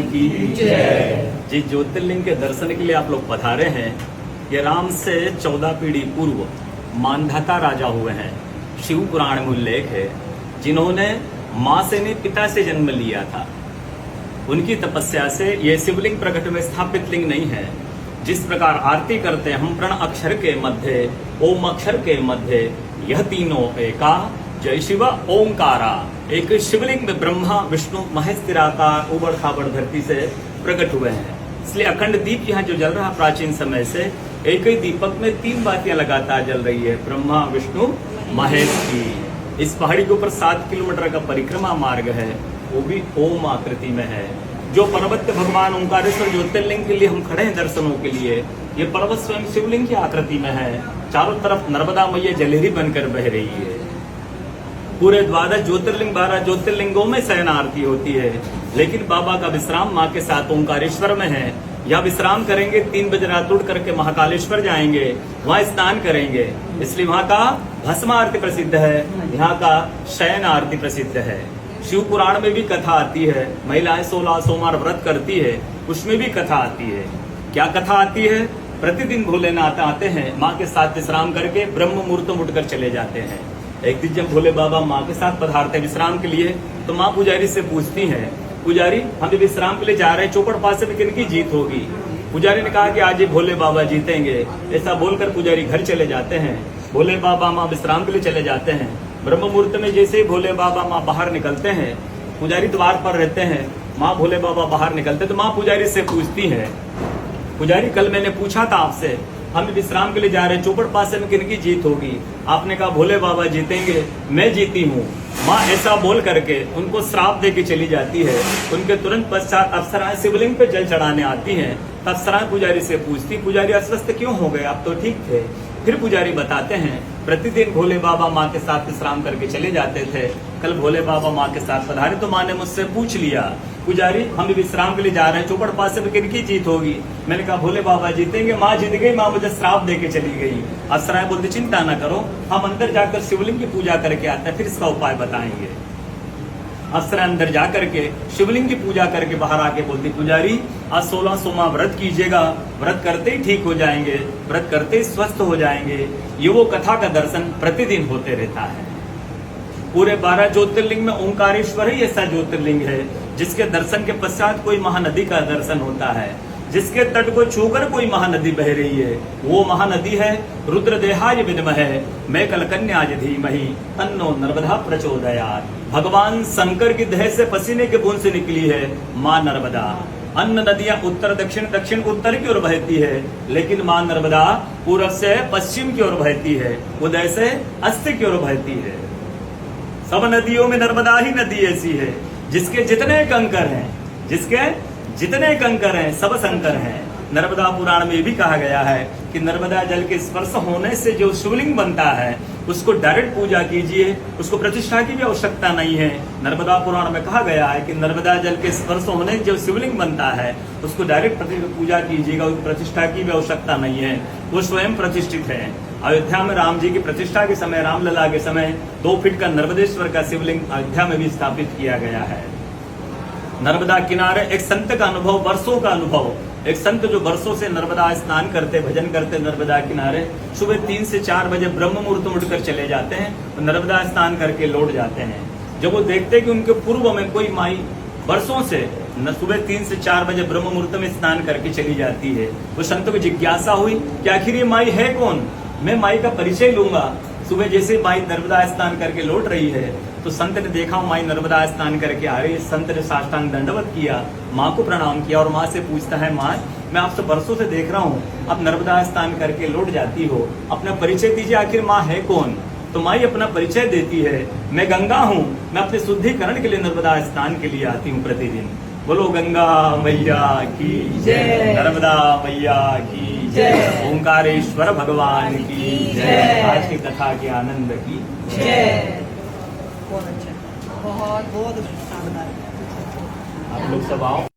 की जय। जिस ज्योतिर्लिंग के दर्शन के लिए आप लोग पधारे हैं, ये राम से 14 पीढ़ी पूर्व मांधाता राजा हुए हैं। शिव पुराण में उल्लेख है, जिन्होंने माँ से नहीं पिता से जन्म लिया था। उनकी तपस्या से ये शिवलिंग प्रकट में स्थापित लिंग नहीं है। जिस प्रकार आरती करते हम प्रण अक्षर के मध्य, ओम अक्षर के मध्य, यह तीनों एका, जय शिव ओंकारा। एक शिवलिंग में ब्रह्मा विष्णु महेश निराकार उबड़ खाबड़ धरती से प्रकट हुए हैं। इसलिए अखंड दीप यहाँ जो जल रहा प्राचीन समय से, एक ही दीपक में 3 बातियां लगातार जल रही है, ब्रह्मा विष्णु महेश की। इस पहाड़ी के ऊपर 7 किलोमीटर का परिक्रमा मार्ग है, वो भी ओम आकृति में है। जो पर्वत के भगवान ओंकारेश्वर ज्योतिर्लिंग के लिए हम खड़े हैं दर्शनों के लिए, ये पर्वत स्वयं शिवलिंग की आकृति में है। चारों तरफ नर्मदा मैया जलेरी बनकर बह रही है। पूरे 12 ज्योतिर्लिंग 12 ज्योतिर्लिंगों में शयन आरती होती है, लेकिन बाबा का विश्राम माँ के साथ ओंकारेश्वर में है। या विश्राम करेंगे, 3 बजे रात उठ करके महाकालेश्वर जाएंगे, वहाँ स्नान करेंगे। इसलिए वहाँ का भस्म आरती प्रसिद्ध है, यहाँ का शयन आरती प्रसिद्ध है। शिव पुराण में भी कथा आती है, महिलाएं 16 सोमवार व्रत करती है, उसमें भी कथा आती है। क्या कथा आती है? प्रतिदिन भोलेनाथ आते हैं, माँ के साथ विश्राम करके ब्रह्म मुहूर्त में उठकर चले जाते हैं। एक दिन जब भोले बाबा माँ के साथ पधारते हैं विश्राम के लिए, तो माँ पुजारी से पूछती हैं, पुजारी हम विश्राम के लिए जा रहे हैं, चौपड़ पासे में किनकी जीत होगी? पुजारी ने कहा कि आज ये भोले बाबा जीतेंगे। ऐसा बोलकर पुजारी घर चले जाते हैं। भोले बाबा माँ विश्राम के लिए चले जाते हैं। ब्रह्म मुहूर्त में जैसे ही भोले बाबा माँ बाहर निकलते हैं, पुजारी द्वार पर रहते हैं, माँ भोले बाबा बाहर निकलते, तो माँ पुजारी से पूछती है, पुजारी कल मैंने पूछा था आपसे, हम विश्राम के लिए जा रहे हैं, चौपड़ पासे में किनकी जीत होगी? आपने कहा भोले बाबा जीतेंगे, मैं जीती हूँ। माँ ऐसा बोल करके उनको श्राप दे के चली जाती है। उनके तुरंत पश्चात अप्सराएं शिवलिंग पे जल चढ़ाने आती हैं। अप्सराएं पुजारी से पूछती, पुजारी अस्वस्थ क्यों हो गए, आप तो ठीक थे। फिर पुजारी बताते हैं, प्रतिदिन भोले बाबा माँ के साथ विश्राम करके चले जाते थे, कल भोले बाबा माँ के साथ पधारे तो माँ ने मुझसे पूछ लिया, पुजारी हम विश्राम के लिए जा रहे हैं, चौपड़ पासे में किनकी जीत होगी? मैंने कहा भोले बाबा जीतेंगे। माँ जीत गई, माँ मुझे श्राप दे के चली गई। अप्सराएं बोलती चिंता न करो, हम अंदर जाकर शिवलिंग की पूजा करके आते हैं, फिर इसका उपाय बताएंगे। अप्सरा अंदर जा करके शिवलिंग की पूजा करके बाहर आके बोलती, पुजारी आज 16 सोमवार व्रत कीजिएगा, व्रत करते ही ठीक हो जाएंगे, व्रत करते ही स्वस्थ हो जाएंगे। ये वो कथा का दर्शन प्रतिदिन होते रहता है। पूरे 12 ज्योतिर्लिंग में ओंकारेश्वर ही ऐसा ज्योतिर्लिंग है जिसके दर्शन के पश्चात कोई महानदी का दर्शन होता है, जिसके तट को छूकर कोई महानदी बह रही है। वो महानदी है रुद्रदेहाय विद्महे मैं कलकन्याय धीमहि तन्नो नर्मदा प्रचोदयात्। भगवान शंकर की देह से पसीने के बूंद से निकली है माँ नर्मदा। अन्य नदियां उत्तर दक्षिण दक्षिण उत्तर की ओर बहती है, लेकिन माँ नर्मदा पूर्व से पश्चिम की ओर बहती है, उदय से अस्त की ओर बहती है। सब नदियों में नर्मदा ही नदी ऐसी है जिसके जितने कंकर हैं, जिसके जितने कंकर हैं सब शंकर हैं। नर्मदा पुराण में भी कहा गया है कि नर्मदा जल के स्पर्श होने से जो शिवलिंग बनता है उसको डायरेक्ट पूजा कीजिए, उसको प्रतिष्ठा की भी आवश्यकता नहीं है। नर्मदा पुराण में कहा गया है कि नर्मदा जल के स्पर्श होने से जो शिवलिंग बनता है उसको डायरेक्ट पूजा कीजिएगा, उसको प्रतिष्ठा की भी आवश्यकता नहीं है, वो स्वयं प्रतिष्ठित है। अयोध्या में राम जी की प्रतिष्ठा के समय, रामलला के समय 2 फीट का नर्मदेश्वर का शिवलिंग अयोध्या में भी स्थापित किया गया है। नर्मदा किनारे एक संत का अनुभव, वर्षों का अनुभव। एक संत जो वर्षों से नर्मदा स्नान करते, भजन करते नर्मदा किनारे, सुबह 3 से 4 बजे ब्रह्म मुहूर्त में उठकर चले जाते हैं, तो नर्मदा स्नान करके लौट जाते हैं। जब वो देखते हैं कि उनके पूर्व में कोई माई वर्षों से सुबह 3 से 4 बजे ब्रह्म मुहूर्त में स्नान करके चली जाती है, वो संत को जिज्ञासा हुई कि आखिर ये माई है कौन, मैं माई का परिचय लूंगा। सुबह जैसे माई नर्मदा स्नान करके लौट रही है, तो संत ने देखा माई नर्मदा स्नान करके आ रही है। संत ने साष्टांग दंडवत किया, माँ को प्रणाम किया और माँ से पूछता है, माँ मैं आपसे बरसों से देख रहा हूँ, आप नर्मदा स्नान करके लौट जाती हो, अपना परिचय दीजिए, आखिर माँ है कौन? तो माई अपना परिचय देती है, मैं गंगा हूँ, मैं अपने शुद्धिकरण के लिए नर्मदा स्नान के लिए आती हूँ प्रतिदिन। बोलो गंगा मैया की जय, नर्मदा मैया की जय, ओंकारेश्वर भगवान की जय। आज की कथा के आनंद की जय। बहुत अच्छा, बहुत बहुत शानदार। आप लोग सब आओ।